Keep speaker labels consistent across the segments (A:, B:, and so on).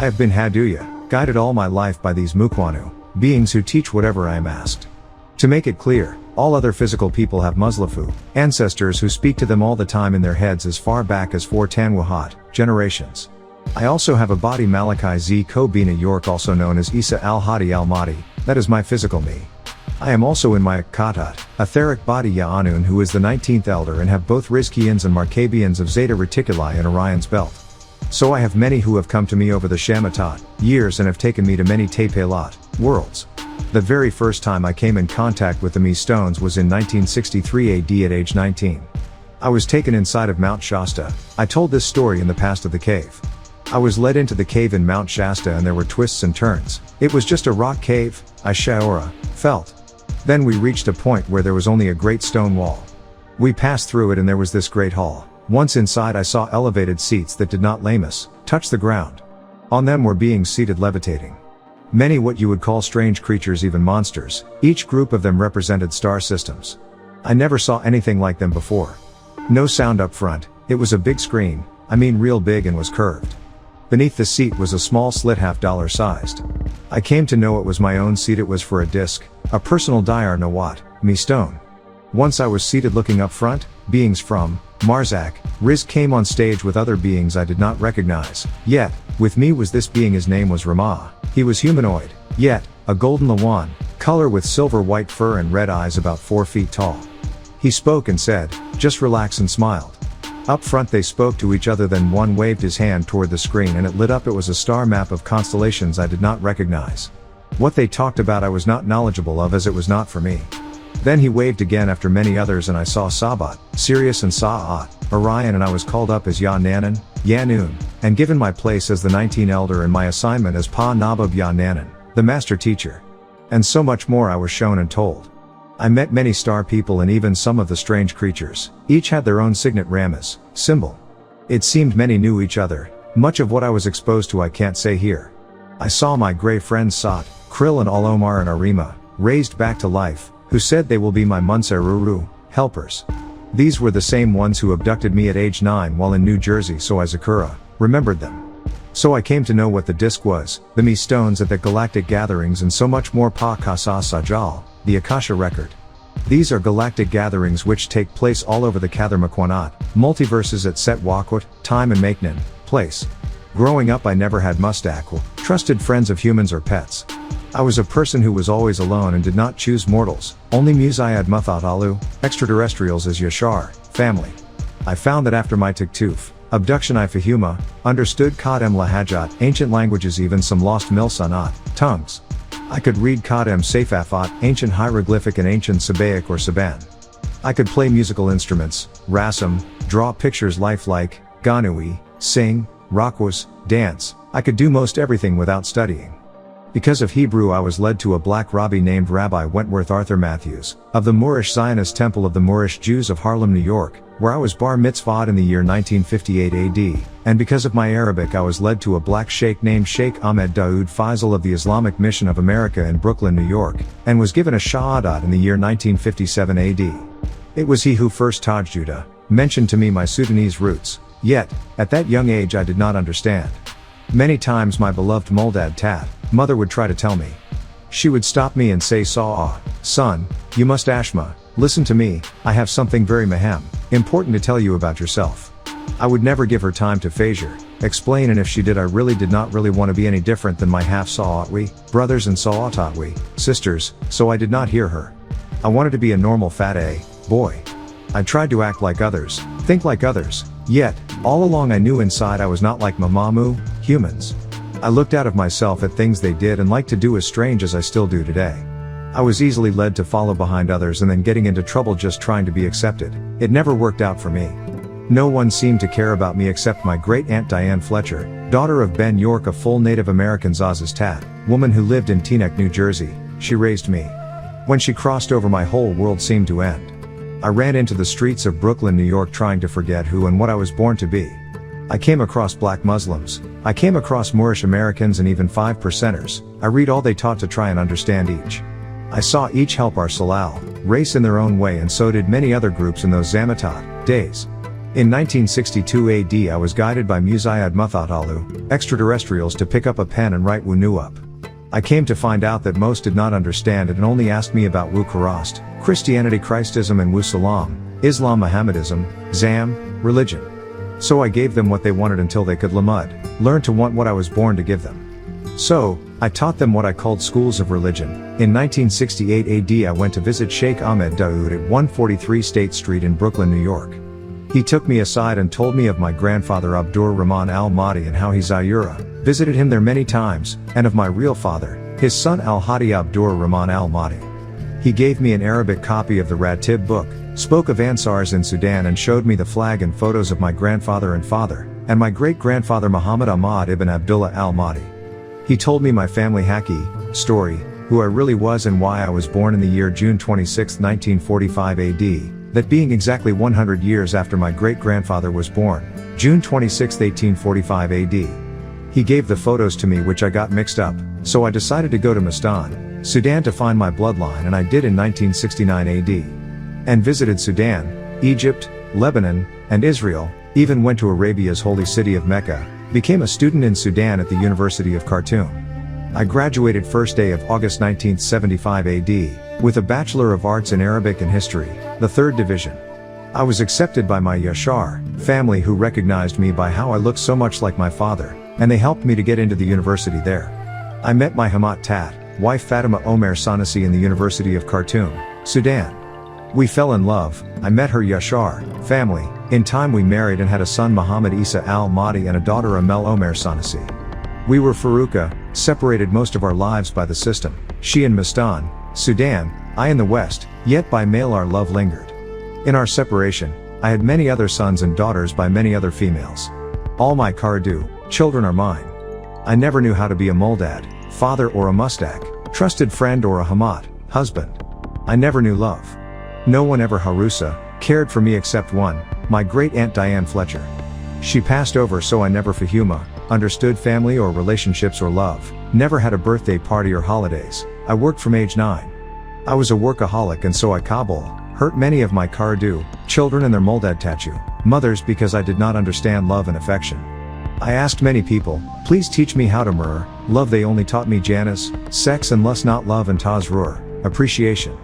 A: I have been Haduya, guided all my life by these Mukwanu, beings who teach whatever I am asked. To make it clear, all other physical people have Muslafu, ancestors who speak to them all the time in their heads as far back as 4 Tanwahat generations. I also have a body Malachi Z Ko Bina York, also known as Isa Al-Haadi Al-Mahdi, that is my physical me. I am also in my Katat, etheric body Yaa-Nun, who is the 19th elder, and have both Rizqiyians and Markabians of Zeta Reticuli and Orion's belt. So I have many who have come to me over the Shamatat years and have taken me to many Tepelat worlds. The very first time I came in contact with the Me stones was in 1963 AD at age 19. I was taken inside of Mount Shasta. I told this story in the past of the cave. I was led into the cave in Mount Shasta and there were twists and turns. It was just a rock cave, I Shaora felt. Then we reached a point where there was only a great stone wall. We passed through it and there was this great hall. Once inside I saw elevated seats that did not lame us, touch the ground. On them were beings seated levitating. Many what you would call strange creatures, even monsters. Each group of them represented star systems. I never saw anything like them before. No sound up front, it was a big screen, I mean real big, and was curved. Beneath the seat was a small slit $half sized. I came to know it was my own seat. It was for a disc, a personal Dayar Nawat, me stone. Once I was seated looking up front, beings from Marzak, Riz came on stage with other beings I did not recognize. Yet, with me was this being, his name was Ramah. He was humanoid, yet, a golden Lawan, color with silver white fur and red eyes, about 4 feet tall. He spoke and said, "Just relax," and smiled. Up front they spoke to each other, then one waved his hand toward the screen and it lit up. It was a star map of constellations I did not recognize. What they talked about I was not knowledgeable of, as it was not for me. Then he waved again after many others and I saw Sabat, Sirius and Sa'at, Orion, and I was called up as Yaa-Nun, and given my place as the 19th elder and my assignment as Pa Nabab Yaa-Nun, the master teacher. And so much more I was shown and told. I met many star people and even some of the strange creatures. Each had their own signet Ramaz symbol. It seemed many knew each other. Much of what I was exposed to I can't say here. I saw my grey friends Sat, Krill and Al-Omar and Arima, raised back to life, who said they will be my Munseruru helpers. These were the same ones who abducted me at age 9 while in New Jersey, so I Zakura remembered them. So I came to know what the disc was, the Me stones at the galactic gatherings, and so much more. Pa Kasa Sajal, the Akasha record. These are galactic gatherings which take place all over the Katharmakwanat, multiverses at Set Wakwat, time and Makenin, place. Growing up I never had Mustakwa, trusted friends of humans or pets. I was a person who was always alone and did not choose mortals, only Muzayad Muthat Alu, extraterrestrials as Yashar, family. I found that after my Tiktuf abduction I Fahuma, understood Kadem Lahajat, ancient languages, even some lost Milsanat, tongues. I could read Kadem Safafat, ancient hieroglyphic, and ancient Sabaic or Saban. I could play musical instruments, rasam, draw pictures lifelike, ganui, sing, rakwas, dance. I could do most everything without studying. Because of Hebrew I was led to a black rabbi named Rabbi Wentworth Arthur Matthews, of the Moorish Zionist Temple of the Moorish Jews of Harlem, New York, where I was bar mitzvahed in the year 1958 AD, and because of my Arabic I was led to a black sheikh named Sheikh Ahmed Daoud Faisal of the Islamic Mission of America in Brooklyn, New York, and was given a shahadat in the year 1957 AD. It was he who first Tajjuda mentioned to me my Sudanese roots, yet, at that young age I did not understand. Many times my beloved Muldad Tat, mother, would try to tell me. She would stop me and say, son, you must Ashma, listen to me, I have something very important to tell you about yourself. I would never give her time to Fajr, explain, and if she did I really did not want to be any different than my half Sa'atwi, brothers, and Sa'atatwi, sisters, so I did not hear her. I wanted to be a normal fat boy. I tried to act like others, think like others, yet, all along I knew inside I was not like Mamamu, humans. I looked out of myself at things they did and liked to do as strange as I still do today. I was easily led to follow behind others and then getting into trouble just trying to be accepted. It never worked out for me. No one seemed to care about me except my great-aunt Diane Fletcher, daughter of Ben York, a full Native American Zaz's Tat, woman who lived in Teaneck, New Jersey. She raised me. When she crossed over my whole world seemed to end. I ran into the streets of Brooklyn, New York, trying to forget who and what I was born to be. I came across black Muslims. I came across Moorish Americans and even 5%ers. I read all they taught to try and understand each. I saw each help our Salal race in their own way, and so did many other groups in those Zamatat days. In 1962 AD I was guided by Wu-Sabat extraterrestrials to pick up a pen and write Wu-Nu up. I came to find out that most did not understand it and only asked me about Wu-Karast, Christianity Christism and Wu-Salam, Islam Mohammedism, Zam, religion. So I gave them what they wanted until they could learn to want what I was born to give them. So, I taught them what I called schools of religion. In 1968 AD I went to visit Sheikh Ahmed Daoud at 143 State Street in Brooklyn, New York. He took me aside and told me of my grandfather Abdur Rahman Al-Mahdi and how he visited him there many times, and of my real father, his son Al-Haadi Abdur Rahman Al-Mahdi. He gave me an Arabic copy of the Ratib book, spoke of Ansars in Sudan and showed me the flag and photos of my grandfather and father, and my great-grandfather Muhammad Ahmad ibn Abdullah Al-Mahdi. He told me my family story, who I really was and why I was born in the year June 26, 1945 AD, that being exactly 100 years after my great-grandfather was born, June 26, 1845 AD. He gave the photos to me which I got mixed up, so I decided to go to Mestan, Sudan to find my bloodline and I did in 1969 AD. And visited Sudan, Egypt, Lebanon, and Israel, even went to Arabia's holy city of Mecca, became a student in Sudan at the University of Khartoum. I graduated first day of August 1975 AD, with a Bachelor of Arts in Arabic and History, the 3rd division. I was accepted by my Yashar family who recognized me by how I looked so much like my father, and they helped me to get into the university there. I met my Hamat Tat, wife Fatima Omer Sanasi in the University of Khartoum, Sudan. We fell in love, I met her Yashar family, in time we married and had a son Muhammad Isa Al-Mahdi and a daughter Amel Omer Sanasi. We were Faruqa, separated most of our lives by the system, she in Mestan, Sudan, I in the West, yet by mail our love lingered. In our separation, I had many other sons and daughters by many other females. All my Kardu, children are mine. I never knew how to be a Muldad, father or a Mustak, trusted friend or a Hamat, husband. I never knew love. No one ever Harusa, cared for me except one, my great-aunt Diane Fletcher. She passed over so I never Fahuma, understood family or relationships or love, never had a birthday party or holidays, I worked from age 9. I was a workaholic and so I hurt many of my Kardu, children and their Muldad Tachu, mothers because I did not understand love and affection. I asked many people, please teach me how to love they only taught me Janus, sex and lust not love and Tazrur, appreciation.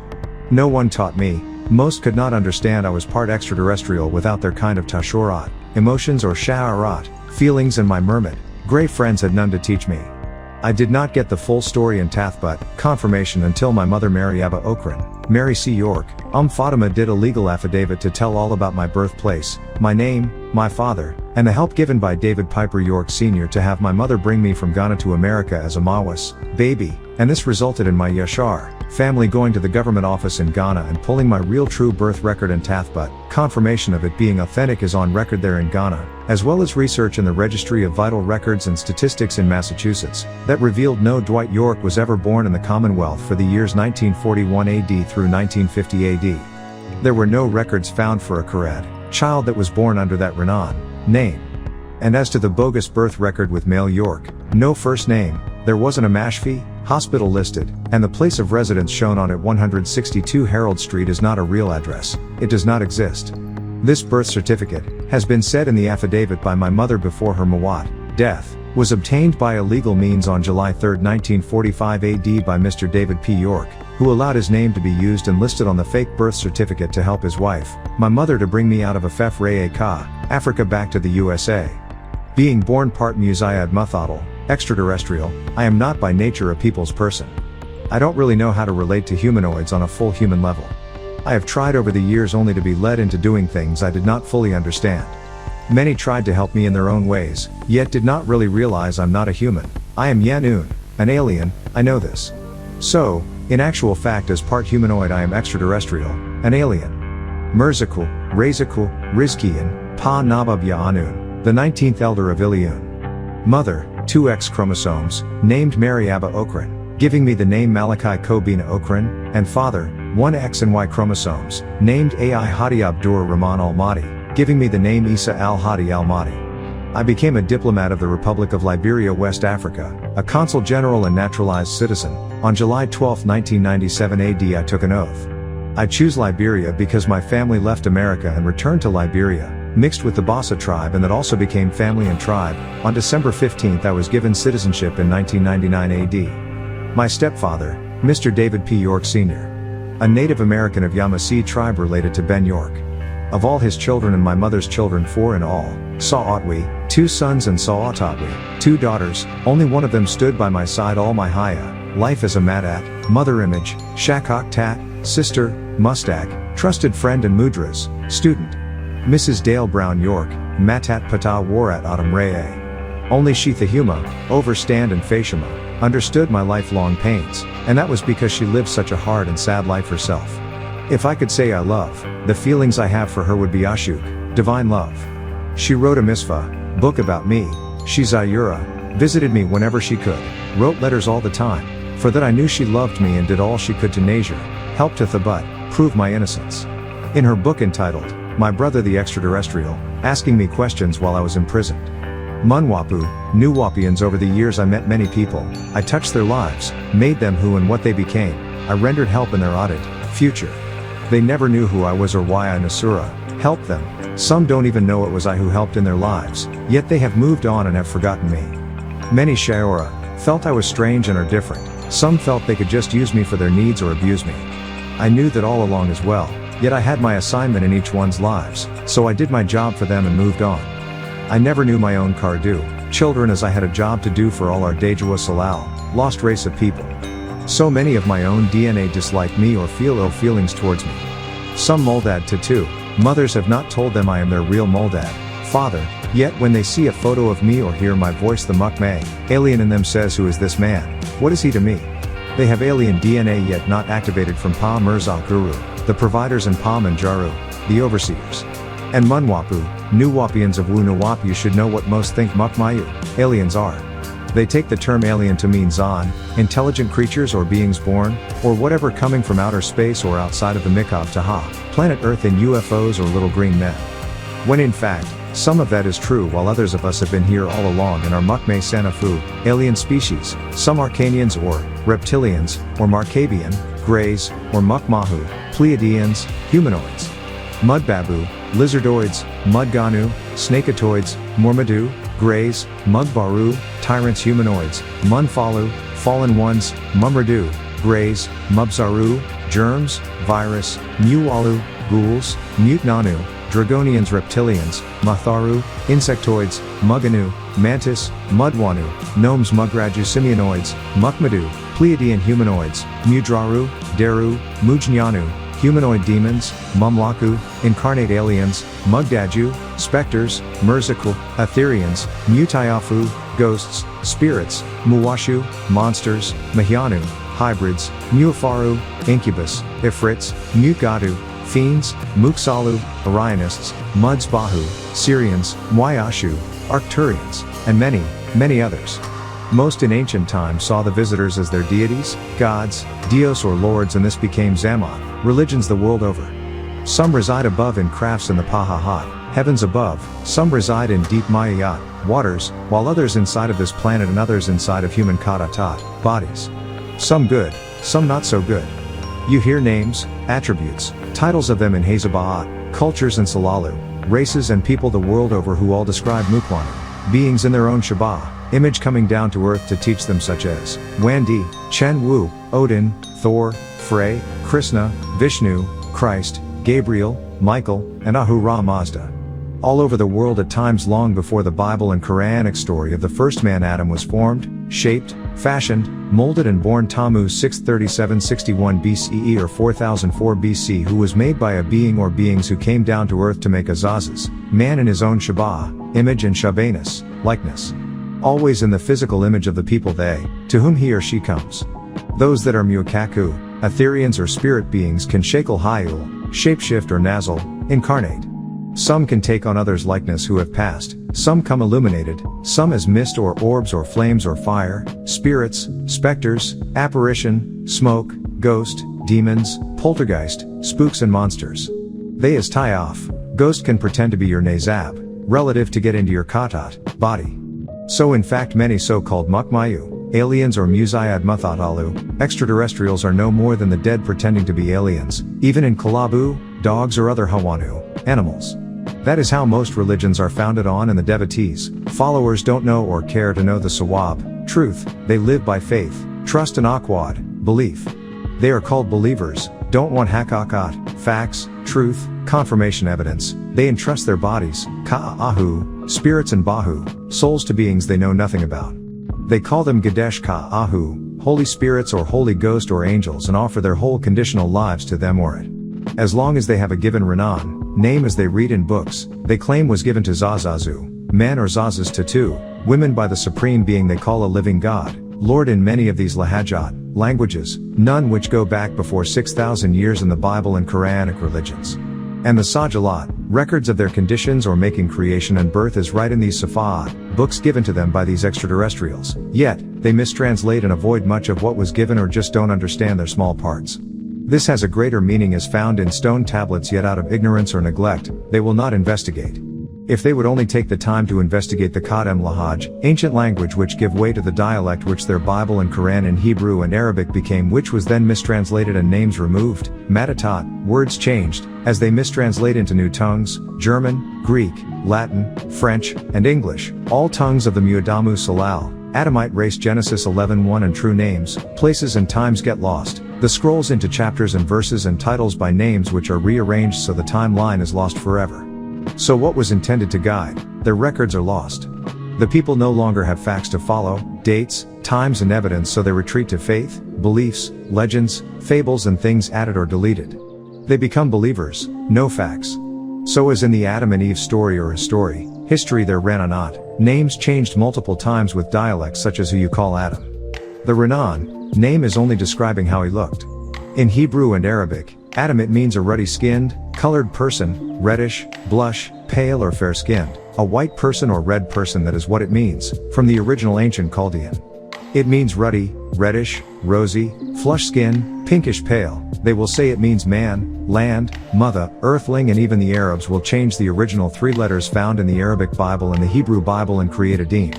A: No one taught me, most could not understand I was part extraterrestrial without their kind of tashurat, emotions or sha'arat, feelings and my mermaid, grey friends had none to teach me. I did not get the full story in Tathbut, confirmation until my mother Mary Abba Okran, Mary C. York, Fatima did a legal affidavit to tell all about my birthplace, my name, my father, and the help given by David Piper York Sr. to have my mother bring me from Ghana to America as a Mawas, baby, and this resulted in my Yashar family going to the government office in Ghana and pulling my real true birth record in Tathbut, confirmation of it being authentic is on record there in Ghana, as well as research in the Registry of Vital Records and Statistics in Massachusetts, that revealed no Dwight York was ever born in the Commonwealth for the years 1941 AD through 1950 AD. There were no records found for a Karad child that was born under that Renan name. And as to the bogus birth record with male York, no first name, there wasn't a Mashfi hospital listed, and the place of residence shown on it 162 Herald Street is not a real address, it does not exist. This birth certificate, has been said in the affidavit by my mother before her Mawat, death, was obtained by illegal means on July 3, 1945 AD by Mr. David P. York, who allowed his name to be used and listed on the fake birth certificate to help his wife, my mother to bring me out of Afef Re Ka, Africa back to the USA. Being born part Musayyad Muthaddal, extraterrestrial, I am not by nature a people's person. I don't really know how to relate to humanoids on a full human level. I have tried over the years only to be led into doing things I did not fully understand. Many tried to help me in their own ways, yet did not really realize I'm not a human. I am Yaa-Nun, an alien, I know this. So, in actual fact as part humanoid I am extraterrestrial, an alien. Merzaku, Rizqiyian, Pa Nabab Yaa-Nun, the 19th elder of Iliun. Mother, 2 X chromosomes, named Mary Abba Okran, giving me the name Malachi Kobina Okran, and father, 1 X and Y chromosomes, named Ai Hadi Abdur Rahman Al-Mahdi, giving me the name Isa Al-Hadi Al-Mahdi. I became a diplomat of the Republic of Liberia, West Africa, a consul general and naturalized citizen. On July 12, 1997 AD I took an oath. I choose Liberia because my family left America and returned to Liberia, mixed with the Bassa tribe and that also became family and tribe. On December 15th I was given citizenship in 1999 AD. My stepfather, Mr. David P. York Sr., a Native American of Yamasee tribe related to Ben York. Of all his children and my mother's children, 4 in all, saw Otwi, 2 sons and saw Ototwi, 2 daughters, only one of them stood by my side all my haya, life as a Matat, mother image, Shakok Tat, sister, Mustak, trusted friend and Mudras, student. Mrs. Dale Brown York, Matat Pata Warat Autumn Reye. Only she Thahuma, Overstand and Fashima, understood my lifelong pains, and that was because she lived such a hard and sad life herself. If I could say I love, the feelings I have for her would be Ashuk, divine love. She wrote a misfa, book about me, she Zayura, visited me whenever she could, wrote letters all the time, for that I knew she loved me and did all she could to Nazir, help to Sabat, prove my innocence. In her book entitled, My Brother the Extraterrestrial, asking me questions while I was imprisoned. Munwapu, Nuwapians. Over the years I met many people, I touched their lives, made them who and what they became, I rendered help in their audit, future. They never knew who I was or why I Nasura, helped them, some don't even know it was I who helped in their lives, yet they have moved on and have forgotten me. Many Shaora, felt I was strange and are different, some felt they could just use me for their needs or abuse me. I knew that all along as well, yet I had my assignment in each one's lives, so I did my job for them and moved on. I never knew my own Kardu, children, as I had a job to do for all our Dejawa Salal, lost race of people. So many of my own DNA dislike me or feel ill feelings towards me. Some Moldad Tatu, mothers have not told them I am their real Moldad, father, yet when they see a photo of me or hear my voice, the Mukmay, alien in them says, who is this man, what is he to me? They have alien DNA yet not activated from Pa Mirza Guru, the providers, and Pa Manjaru, the overseers. And Munwapu, Nuwapians of Wu Nawap. You should know what most think Mukmayu, aliens are. They take the term alien to mean Zan, intelligent creatures or beings born, or whatever, coming from outer space or outside of the Mikhav Taha, planet Earth, in UFOs or little green men. When in fact, some of that is true, while others of us have been here all along and are Mukme Sanafu, alien species, some Arcanians or reptilians, or Markabian, Greys, or Mukmahu, Pleiadians, humanoids. Mudbabu, lizardoids, Mudganu, snaketoids, Mormadu, Greys, Mugbaru, tyrants, humanoids, Munfalu, fallen ones, Mumradu, Greys, Mubzaru, germs, virus, Muwalu, ghouls, Mutnanu, Dragonians, reptilians, Matharu, insectoids, Muganu, mantis, Mudwanu, gnomes, Mugraju, simianoids, Mukmadu, Pleiadian humanoids, Mudraru, Deru, Mujnyanu, humanoid demons, Mumlaku, incarnate aliens, Mugdaju, specters, Merzakul, Aetherians, Mutayafu, ghosts, spirits, Muwashu, monsters, Mahyanu, hybrids, Muafaru, incubus, Ifrits, Mutgadu, fiends, Muksalu, Orionists, Mudsbahu, Syrians, Mwayashu, Arcturians, and many, many others. Most in ancient times saw the visitors as their deities, gods, dios or lords, and this became Zaman, religions the world over. Some reside above in crafts in the Pahahat, heavens above, some reside in deep Mayayat, waters, while others inside of this planet and others inside of human Katatat, bodies. Some good, some not so good. You hear names, attributes, titles of them in Hazabaat, cultures and Salalu, races and people the world over who all describe Mukwanu, beings in their own Shabbat, image coming down to earth to teach them, such as Wandi, Chen Wu, Odin, Thor, Frey, Krishna, Vishnu, Christ, Gabriel, Michael, and Ahura Mazda. All over the world at times long before the Bible and Quranic story of the first man Adam was formed, shaped, fashioned, molded and born. Tammuz 637-61 BCE or 4004 BC, who was made by a being or beings who came down to earth to make Azazas, man in his own Shabbat, image and Shabanus, likeness. Always in the physical image of the people they, to whom he or she comes. Those that are Muakaku, Aetherians or spirit beings, can Shakal Hayul, shapeshift or Nazal, incarnate. Some can take on others' likeness who have passed, some come illuminated, some as mist or orbs or flames or fire, spirits, specters, apparition, smoke, ghost, demons, poltergeist, spooks and monsters. They as Tayaf, ghost can pretend to be your Nazab, relative to get into your Katat, body. So in fact many so-called Mukmayu, aliens or Muzayad Muthatalu, extraterrestrials are no more than the dead pretending to be aliens, even in Kalabu, dogs or other Hawanu, animals. That is how most religions are founded on, and the devotees, followers don't know or care to know the sawab, truth. They live by faith, trust and aqwad, belief. They are called believers, don't want haqaqat, facts, truth, confirmation evidence. They entrust their bodies, ka'ahu, spirits and bahu, souls to beings they know nothing about. They call them Gadesh ka'ahu, holy spirits or holy ghost or angels, and offer their whole conditional lives to them or it. As long as they have a given renan, name as they read in books, they claim was given to Zazazu, men or Zazas to two, women by the supreme being they call a living God, Lord in many of these lahajat, languages, none which go back before 6,000 years in the Bible and Quranic religions. And the Sajalat, records of their conditions or making creation and birth is right in these Safa'at, books given to them by these extraterrestrials, yet, they mistranslate and avoid much of what was given or just don't understand their small parts. This has a greater meaning as found in stone tablets, yet out of ignorance or neglect, they will not investigate. If they would only take the time to investigate the Qadem Lahaj, ancient language which give way to the dialect which their Bible and Quran in Hebrew and Arabic became, which was then mistranslated and names removed, Matatat, words changed, as they mistranslate into new tongues, German, Greek, Latin, French, and English, all tongues of the Mu'adamu Salal, Adamite race Genesis 11:1 and true names, places and times get lost, the scrolls into chapters and verses and titles by names which are rearranged so the timeline is lost forever. So what was intended to guide, their records are lost. The people no longer have facts to follow, dates, times and evidence, so they retreat to faith, beliefs, legends, fables and things added or deleted. They become believers, no facts. So as in the Adam and Eve story or a story, history there ran a not, names changed multiple times with dialects such as who you call Adam. The Renan, name is only describing how he looked. In Hebrew and Arabic, Adam it means a ruddy-skinned, colored person, reddish, blush, pale or fair-skinned, a white person or red person, that is what it means, from the original ancient Chaldean. It means ruddy, reddish, rosy, flush skin, pinkish pale. They will say it means man, land, mother, earthling, and even the Arabs will change the original three letters found in the Arabic Bible and the Hebrew Bible and create a deen.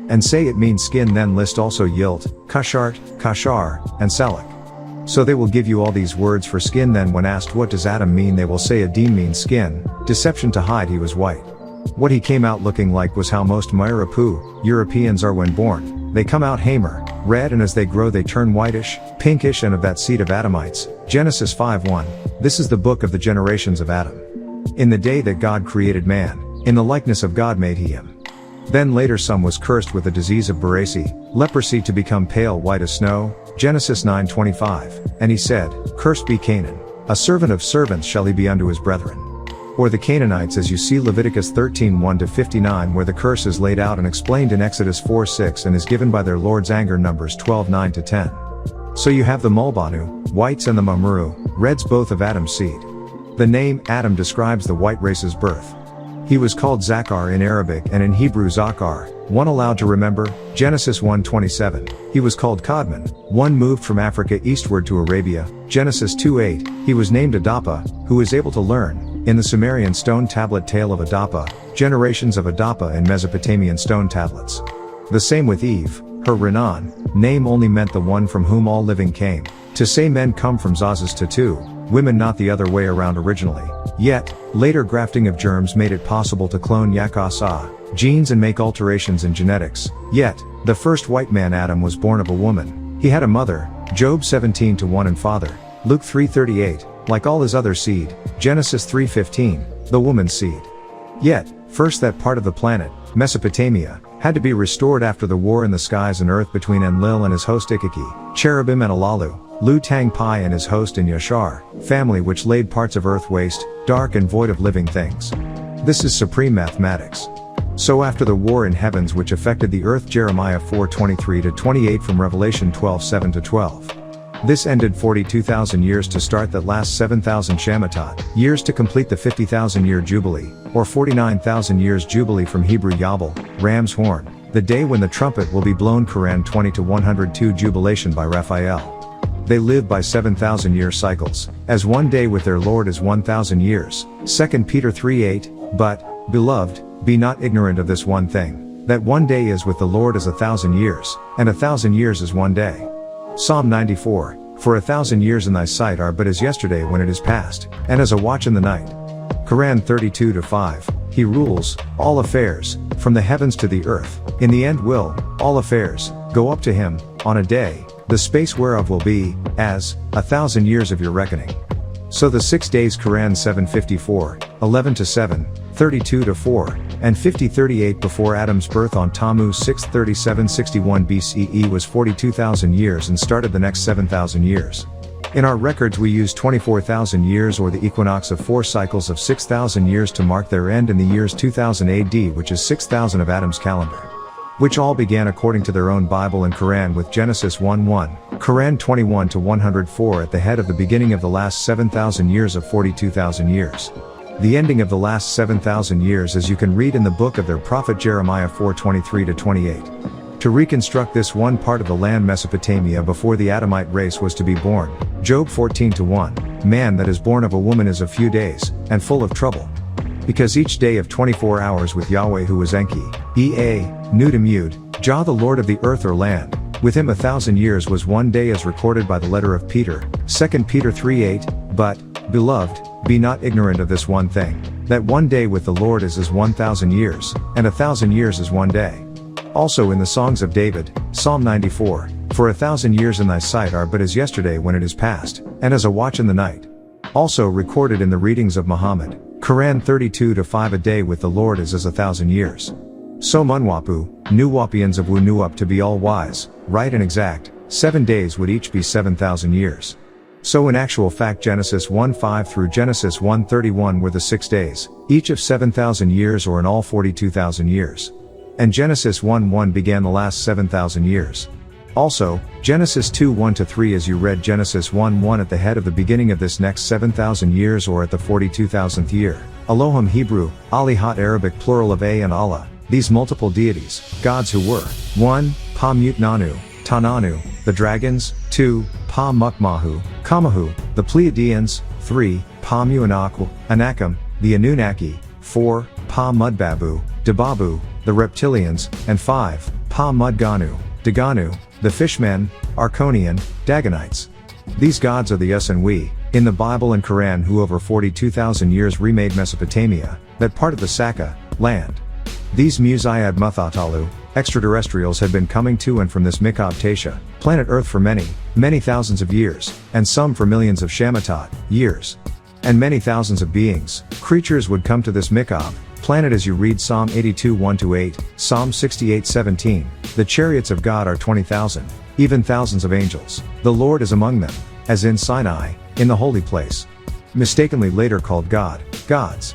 A: And say it means skin, then list also yilt, kashart, kashar, and salak. So they will give you all these words for skin, then when asked what does Adam mean they will say Adim means skin, deception to hide he was white. What he came out looking like was how most Mayrapu, Europeans are when born, they come out hamer, red, and as they grow they turn whitish, pinkish, and of that seed of Adamites, Genesis 5:1, this is the book of the generations of Adam. In the day that God created man, in the likeness of God made he him. Then later some was cursed with the disease of Beresi, leprosy, to become pale white as snow, Genesis 9:25, and he said, Cursed be Canaan, a servant of servants shall he be unto his brethren. Or the Canaanites, as you see Leviticus 13:1-59, where the curse is laid out and explained in Exodus 4:6 and is given by their Lord's anger, Numbers 12:9-10. So you have the Mulbanu, whites, and the Mamuru, reds, both of Adam's seed. The name Adam describes the white race's birth. He was called Zakar in Arabic and in Hebrew Zakar, one allowed to remember, Genesis 1:27. He was called Kadmon, one moved from Africa eastward to Arabia, Genesis 2:8. He was named Adapa, who is able to learn, in the Sumerian stone tablet tale of Adapa, generations of Adapa in Mesopotamian stone tablets. The same with Eve, her Renan, name only meant the one from whom all living came, to say men come from Zazas to two, women not the other way around originally. Yet, later grafting of germs made it possible to clone Yakasa genes and make alterations in genetics. Yet, the first white man Adam was born of a woman. He had a mother, Job 17:1, and father, Luke 3:38, like all his other seed, Genesis 3:15, the woman's seed. Yet, first that part of the planet, Mesopotamia, had to be restored after the war in the skies and earth between Enlil and his host Ikiki, cherubim and Alalu, Lu Tang Pai and his host in Yashar, family which laid parts of earth waste, dark and void of living things. This is supreme mathematics. So after the war in heavens which affected the earth, Jeremiah 4:23-28 from Revelation 12:7-12. This ended 42,000 years to start that last 7,000 Shamatat years to complete the 50,000-year Jubilee, or 49,000 years Jubilee from Hebrew Yabal, ram's horn, the day when the trumpet will be blown, Quran 20-102 jubilation by Raphael. They live by 7,000-year cycles, as one day with their Lord is 1,000 years, 2 Peter 3:8, but, beloved, be not ignorant of this one thing, that one day is with the Lord as 1,000 years, and 1,000 years is one day. Psalm 94, for 1,000 years in thy sight are but as yesterday when it is past, and as a watch in the night. Quran 32-5, He rules all affairs, from the heavens to the earth. In the end will all affairs go up to Him, on a day, the space whereof will be as 1,000 years of your reckoning. So the 6 days Quran 7:54, 11-7, 32-4, and 50:38 before Adam's birth on Tammuz 6:37-61 BCE was 42,000 years and started the next 7,000 years. In our records we use 24,000 years or the equinox of 4 cycles of 6,000 years to mark their end in the years 2000 AD, which is 6,000 of Adam's calendar. Which all began according to their own Bible and Quran with Genesis 1:1, Quran 21-104 at the head of the beginning of the last 7,000 years of 42,000 years. The ending of the last 7,000 years as you can read in the book of their prophet Jeremiah 4:23-28. To reconstruct this one part of the land Mesopotamia before the Adamite race was to be born, Job 14:1, man that is born of a woman is a few days, and full of trouble. Because each day of 24 hours with Yahweh who was Enki, Ea, Nudamud, Jah the Lord of the earth or land, with him 1,000 years was one day as recorded by the letter of Peter, 2 Peter 3:8, but, beloved, be not ignorant of this one thing, that one day with the Lord is as 1,000 years, and 1,000 years is one day. Also in the songs of David, Psalm 94, for 1,000 years in thy sight are but as yesterday when it is past, and as a watch in the night. Also recorded in the readings of Muhammad, Quran 32-5 a day with the Lord is as 1,000 years. So Munwapu, Nuwapians of Wu-Nuwap to be all wise, right and exact, 7 days would each be 7,000 years. So in actual fact Genesis 1:5 through Genesis 1:31 were the 6 days, each of 7,000 years or in all 42,000 years. And Genesis 1:1 began the last 7,000 years. Also, Genesis 2:1-3 as you read Genesis 1:1 at the head of the beginning of this next 7,000 years or at the 42,000th year. Elohim Hebrew, Alihat Arabic plural of A and Allah, these multiple deities, gods who were 1. Pa-Mut-Nanu, Tananu, the dragons, 2. Pa-Mukmahu, Kamahu, the Pleiadians, 3. Pa-Mu-Anaku, Anakim, the Anunnaki, 4. Pa-Mudbabu, Dababu, the reptilians, and 5. Pa-Mudganu, Daganu, the fishmen, Arconian, Dagonites. These gods are the us and we, in the Bible and Quran who over 42,000 years remade Mesopotamia, that part of the Saka, land. These Wu-Sabat Mutatalu, extraterrestrials had been coming to and from this Mikab Tasha, planet Earth for many, many thousands of years, and some for millions of Shamatat, years. And many thousands of beings, creatures would come to this Mikab, planet as you read Psalm 82:1-8, Psalm 68:17, the chariots of God are 20,000, even thousands of angels, the Lord is among them, as in Sinai, in the holy place. Mistakenly later called God, gods.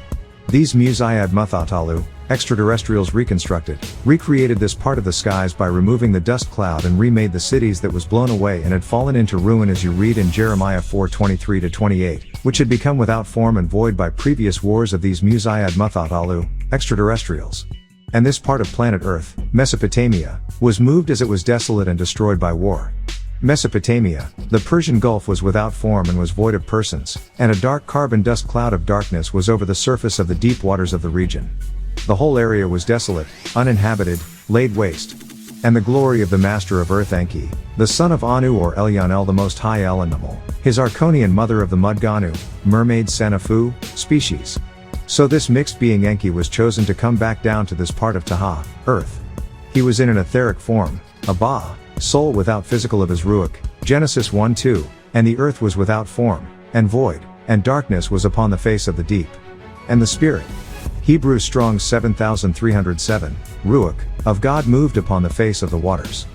A: These Wu-Sabat Mutatalu, extraterrestrials recreated this part of the skies by removing the dust cloud and remade the cities that was blown away and had fallen into ruin as you read in Jeremiah 4:23-28, which had become without form and void by previous wars of these Wu-Sabat Mutatalu, extraterrestrials. And this part of planet Earth, Mesopotamia, was moved as it was desolate and destroyed by war. Mesopotamia, the Persian Gulf was without form and was void of persons, and a dark carbon dust cloud of darkness was over the surface of the deep waters of the region. The whole area was desolate, uninhabited, laid waste. And the glory of the master of earth Enki, the son of Anu or Elyon the most high Elanamal, his Arconian mother of the Mudganu, mermaid Sanafu, species. So this mixed being Enki was chosen to come back down to this part of Taha, earth. He was in an etheric form, a Ba, soul without physical of his Ruach, Genesis 1:2, and the earth was without form, and void, and darkness was upon the face of the deep. And the Spirit, Hebrew Strong 7307, Ruach, of God moved upon the face of the waters.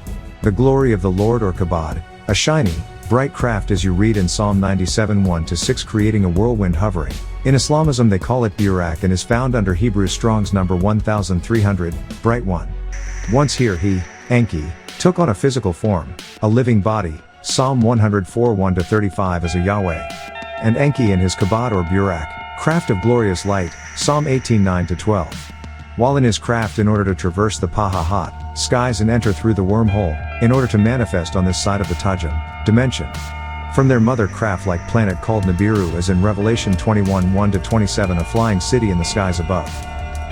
A: The glory of the Lord or Kabod, a shiny, bright craft as you read in Psalm 97:1-6 creating a whirlwind hovering. In Islamism they call it Burak and is found under Hebrew Strong's number 1300, bright one. Once here he, Enki, took on a physical form, a living body, Psalm 104:1-35 as a Yahweh. And Enki and his Kabod or Burak, craft of glorious light, Psalm 18:9-12. While in his craft in order to traverse the Pahahat, skies and enter through the wormhole, in order to manifest on this side of the Tajam, dimension. From their mother craft-like planet called Nibiru as in Revelation 21:1-27 a flying city in the skies above.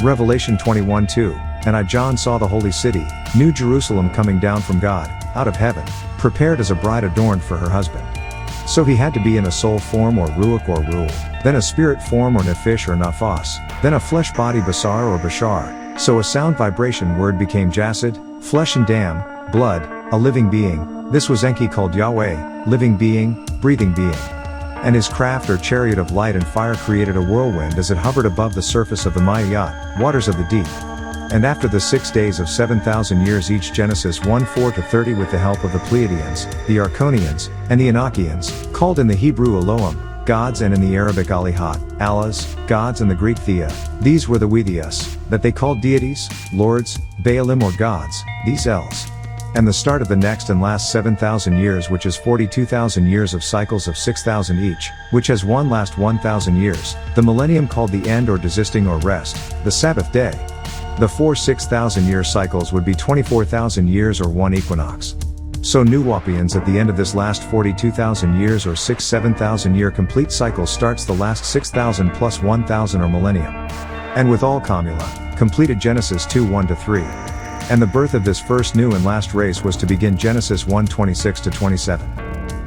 A: Revelation 21:2, and I John saw the holy city, New Jerusalem coming down from God, out of heaven, prepared as a bride adorned for her husband. So he had to be in a soul form or ruach or ru'ul, then a spirit form or nephesh or nafas, then a flesh body basar or bashar, so a sound vibration word became jasad, flesh and dam, blood, a living being. This was Enki called Yahweh, living being, breathing being. And his craft or chariot of light and fire created a whirlwind as it hovered above the surface of the Ma'iyat, waters of the deep. And after the 6 days of 7,000 years each, Genesis 1:4-30, with the help of the Pleiadians, the Arconians, and the Enochians, called in the Hebrew Elohim, gods, and in the Arabic Al-Haadi, Allahs, gods, and the Greek Thea, these were the Weithias, that they called deities, lords, Baalim or gods, these Els. And the start of the next and last 7,000 years, which is 42,000 years of cycles of 6,000 each, which has one last 1,000 years, the millennium called the end or desisting or rest, the Sabbath day. The 4 6,000-year cycles would be 24,000 years or one equinox. So Nuwapians at the end of this last 42,000 years or 7,000 year complete cycle starts the last 6,000 plus 1,000 or millennium. And with all Kamula, completed Genesis 2:1-3. And the birth of this first new and last race was to begin Genesis 1:26-27.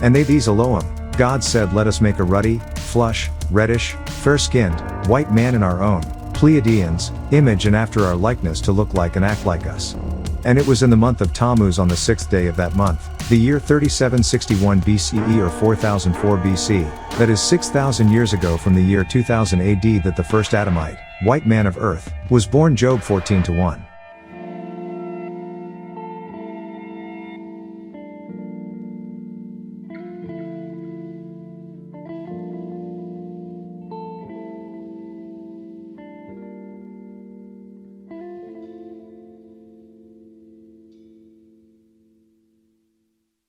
A: And they, these Elohim, God said, let us make a ruddy, flush, reddish, fair-skinned, white man in our own Pleiadians image and after our likeness, to look like and act like us. And it was in the month of Tammuz on the 6th day of that month, the year 3761 BCE or 4004 BC, that is 6,000 years ago from the year 2000 AD, that the first Adamite, white man of earth, was born. Job 14:1.